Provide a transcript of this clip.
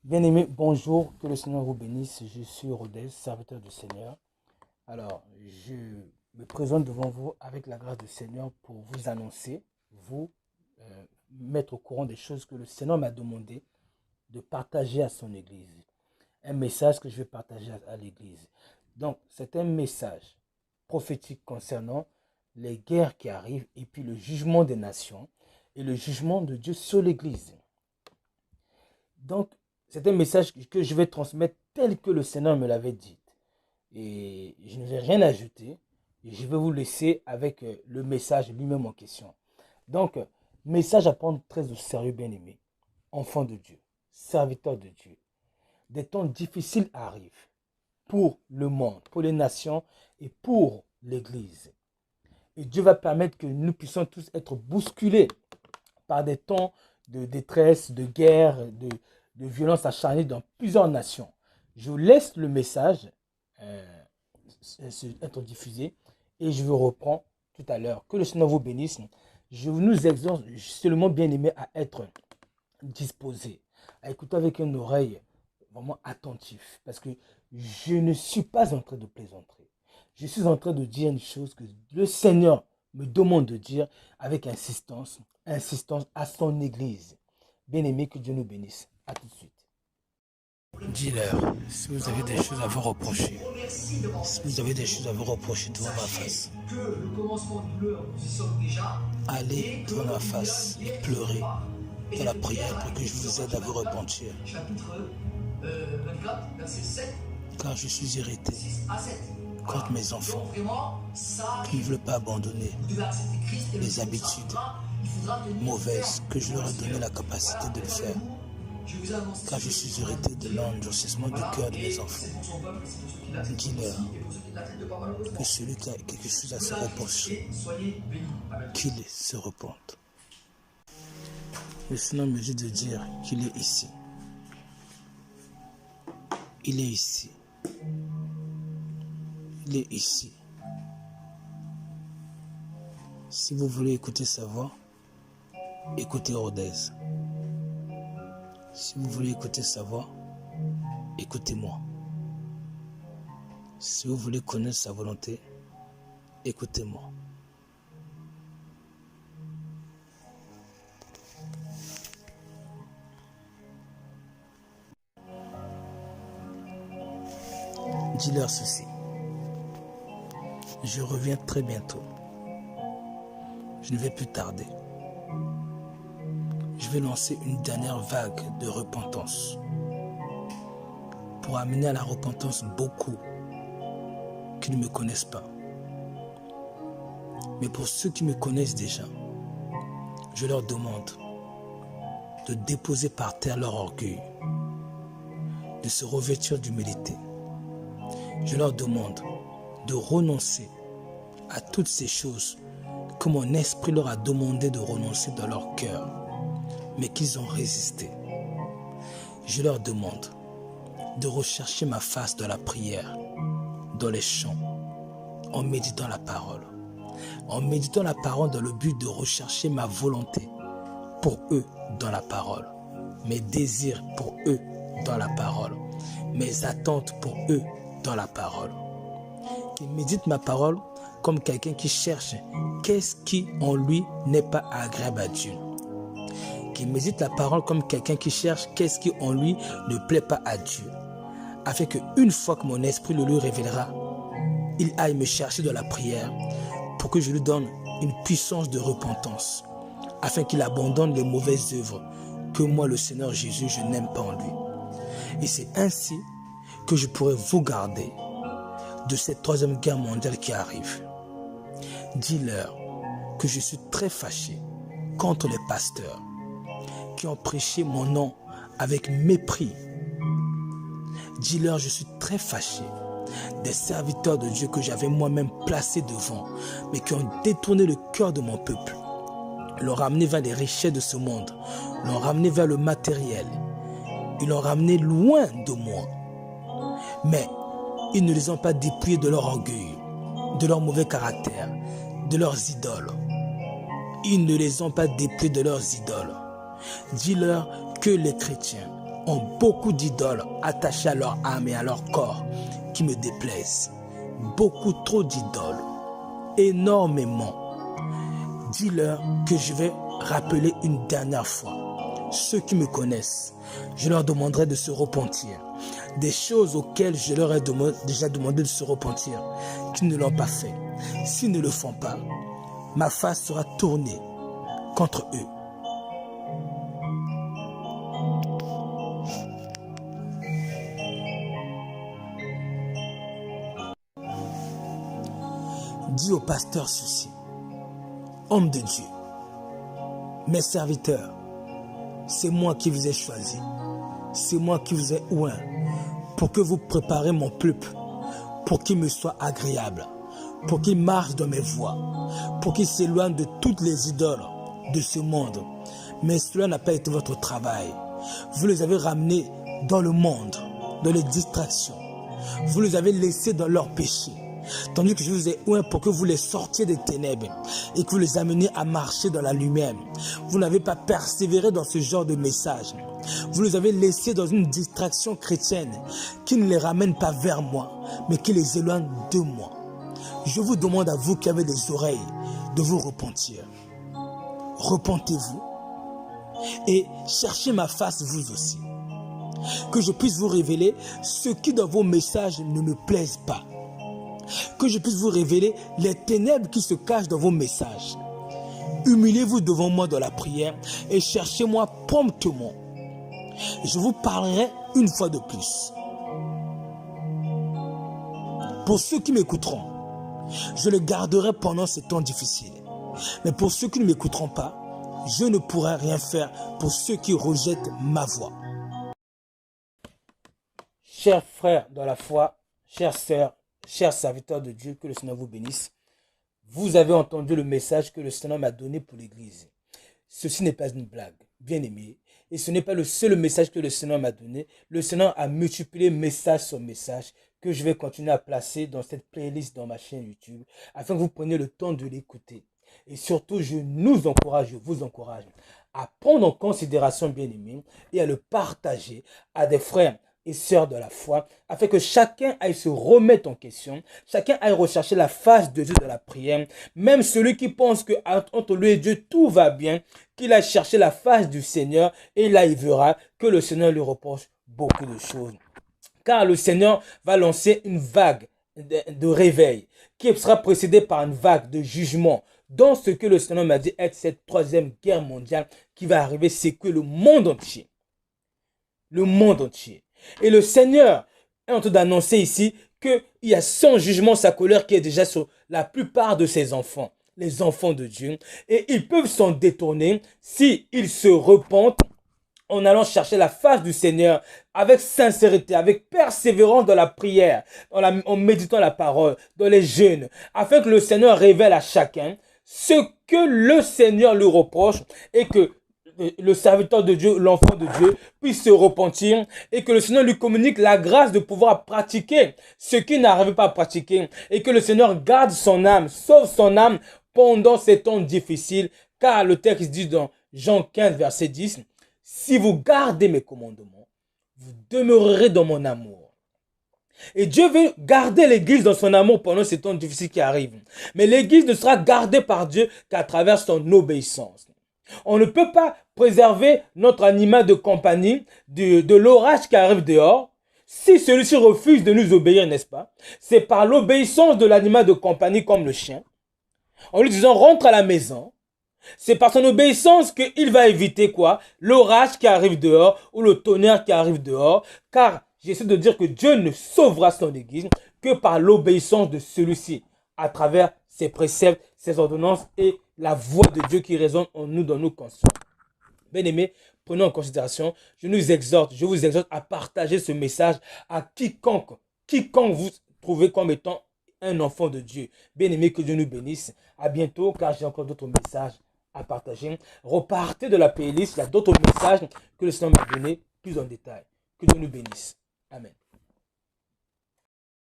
Bien-aimé, bonjour, que le Seigneur vous bénisse. Je suis Rodez, serviteur du Seigneur. Alors, je me présente devant vous avec la grâce du Seigneur pour vous annoncer, vous mettre au courant des choses que le Seigneur m'a demandé de partager à son Église. Un message que je vais partager à l'Église. Donc, c'est un message prophétique concernant les guerres qui arrivent et puis le jugement des nations et le jugement de Dieu sur l'Église. Donc, c'est un message que je vais transmettre tel que le Seigneur me l'avait dit. Et je ne vais rien ajouter. Et je vais vous laisser avec le message lui-même en question. Donc, message à prendre très au sérieux, bien-aimé. Enfant de Dieu, serviteur de Dieu. Des temps difficiles arrivent pour le monde, pour les nations et pour l'Église. Et Dieu va permettre que nous puissions tous être bousculés par des temps de détresse, de guerre, de violence acharnée dans plusieurs nations. Je vous laisse le message être diffusé et je vous reprends tout à l'heure. Que le Seigneur vous bénisse. Je nous exhorte seulement bien aimé à être disposé, à écouter avec une oreille vraiment attentive parce que je ne suis pas en train de plaisanter. Je suis en train de dire une chose que le Seigneur me demande de dire avec insistance, insistance à son Église. Bien-aimé, que Dieu nous bénisse. À tout de suite. Dis-leur, si vous avez des choses à vous reprocher, si vous avez des choses à vous reprocher devant ma face, allez devant ma face et pleurez dans la prière pour que je vous aide à vous repentir. Car je suis irrité contre mes enfants qui ne veulent pas abandonner les habitudes mauvaises que je leur ai donné la capacité de le faire. Car je suis irrité de l'endurcissement du cœur de mes enfants. Dis-leur que celui qui a quelque chose à se reprocher, qu'il se repente. Le Seigneur me dit de dire qu'il est ici. Il est ici. Il est ici. Si vous voulez écouter sa voix, écoutez Rodez. Si vous voulez écouter sa voix, écoutez-moi. Si vous voulez connaître sa volonté, écoutez-moi. Dis-leur ceci. Je reviens très bientôt. Je ne vais plus tarder. Je vais lancer une dernière vague de repentance pour amener à la repentance beaucoup qui ne me connaissent pas. Mais pour ceux qui me connaissent déjà, je leur demande de déposer par terre leur orgueil, de se revêtir d'humilité. Je leur demande de renoncer à toutes ces choses que mon esprit leur a demandé de renoncer dans leur cœur, mais qu'ils ont résisté. Je leur demande de rechercher ma face dans la prière, dans les chants, en méditant la parole. En méditant la parole dans le but de rechercher ma volonté pour eux dans la parole, mes désirs pour eux dans la parole, mes attentes pour eux dans la parole. Qu'ils méditent ma parole comme quelqu'un qui cherche qu'est-ce qui en lui n'est pas agréable à Dieu. Qu'il médite la parole comme quelqu'un qui cherche qu'est-ce qui en lui ne plaît pas à Dieu. Afin qu'une fois que mon esprit le lui révélera, il aille me chercher dans la prière pour que je lui donne une puissance de repentance, afin qu'il abandonne les mauvaises œuvres que moi, le Seigneur Jésus, je n'aime pas en lui. Et c'est ainsi que je pourrai vous garder de cette troisième guerre mondiale qui arrive. Dis-leur que je suis très fâché contre les pasteurs qui ont prêché mon nom avec mépris. Dis-leur, je suis très fâché des serviteurs de Dieu que j'avais moi-même placés devant, mais qui ont détourné le cœur de mon peuple, l'ont ramené vers les richesses de ce monde, l'ont ramené vers le matériel, ils l'ont ramené loin de moi. Mais ils ne les ont pas dépouillés de leur orgueil, de leur mauvais caractère, de leurs idoles. Ils ne les ont pas dépouillés de leurs idoles. Dis-leur que les chrétiens ont beaucoup d'idoles attachées à leur âme et à leur corps qui me déplaisent. Beaucoup trop d'idoles. Énormément. Dis-leur que je vais rappeler une dernière fois. Ceux qui me connaissent, je leur demanderai de se repentir. Des choses auxquelles je leur ai déjà demandé de se repentir, qui ne l'ont pas fait. S'ils ne le font pas, ma face sera tournée contre eux. Dis au pasteur ceci: homme de Dieu, mes serviteurs, c'est moi qui vous ai choisi, c'est moi qui vous ai oint pour que vous préparez mon peuple, pour qu'il me soit agréable, pour qu'il marche dans mes voies, pour qu'il s'éloigne de toutes les idoles de ce monde. Mais cela n'a pas été votre travail. Vous les avez ramenés dans le monde, dans les distractions. Vous les avez laissés dans leurs péchés. Tandis que je vous ai oint pour que vous les sortiez des ténèbres et que vous les ameniez à marcher dans la lumière. Vous n'avez pas persévéré dans ce genre de message. Vous les avez laissés dans une distraction chrétienne qui ne les ramène pas vers moi, mais qui les éloigne de moi. Je vous demande à vous qui avez des oreilles de vous repentir. Repentez-vous et cherchez ma face vous aussi. Que je puisse vous révéler ce qui dans vos messages ne me plaise pas. Que je puisse vous révéler les ténèbres qui se cachent dans vos messages. Humiliez-vous devant moi dans la prière et cherchez-moi promptement. Je vous parlerai une fois de plus. Pour ceux qui m'écouteront, je les garderai pendant ces temps difficiles. Mais pour ceux qui ne m'écouteront pas, je ne pourrai rien faire pour ceux qui rejettent ma voix. Chers frères dans la foi, chères sœurs, chers serviteurs de Dieu, que le Seigneur vous bénisse. Vous avez entendu le message que le Seigneur m'a donné pour l'Église. Ceci n'est pas une blague, bien aimé. Et ce n'est pas le seul message que le Seigneur m'a donné. Le Seigneur a multiplié message sur message que je vais continuer à placer dans cette playlist dans ma chaîne YouTube afin que vous preniez le temps de l'écouter. Et surtout, je vous encourage à prendre en considération, bien aimé, et à le partager à des frères et sœurs de la foi, afin que chacun aille se remettre en question, chacun aille rechercher la face de Dieu dans la prière, même celui qui pense que entre lui et Dieu tout va bien, qu'il aille chercher la face du Seigneur, et là il verra que le Seigneur lui reproche beaucoup de choses. Car le Seigneur va lancer une vague de réveil, qui sera précédée par une vague de jugement, dans ce que le Seigneur m'a dit être cette troisième guerre mondiale qui va arriver, c'est que le monde entier. Le monde entier. Et le Seigneur est en train d'annoncer ici qu'il y a son jugement, sa colère qui est déjà sur la plupart de ses enfants, les enfants de Dieu. Et ils peuvent s'en détourner s'ils se repentent en allant chercher la face du Seigneur avec sincérité, avec persévérance dans la prière, en méditant la parole, dans les jeûnes, afin que le Seigneur révèle à chacun ce que le Seigneur lui reproche et que le serviteur de Dieu, l'enfant de Dieu, puisse se repentir et que le Seigneur lui communique la grâce de pouvoir pratiquer ce qu'il n'arrive pas à pratiquer et que le Seigneur garde son âme, sauve son âme pendant ces temps difficiles, car le texte dit dans Jean 15, verset 10, « Si vous gardez mes commandements, vous demeurerez dans mon amour. » Et Dieu veut garder l'Église dans son amour pendant ces temps difficiles qui arrivent. Mais l'Église ne sera gardée par Dieu qu'à travers son obéissance. On ne peut pas préserver notre animal de compagnie de l'orage qui arrive dehors si celui-ci refuse de nous obéir, n'est-ce pas? C'est par l'obéissance de l'animal de compagnie comme le chien, en lui disant rentre à la maison. C'est par son obéissance qu'il va éviter quoi? L'orage qui arrive dehors ou le tonnerre qui arrive dehors, car j'essaie de dire que Dieu ne sauvera son Église que par l'obéissance de celui-ci, à travers ses préceptes, ses ordonnances et la voix de Dieu qui résonne en nous dans nos consciences. Bien-aimés, prenons en considération, je vous exhorte à partager ce message à quiconque vous trouvez comme étant un enfant de Dieu. Bien-aimés, que Dieu nous bénisse. À bientôt, car j'ai encore d'autres messages à partager. Repartez de la playlist, il y a d'autres messages que le Seigneur m'a donné plus en détail. Que Dieu nous bénisse. Amen.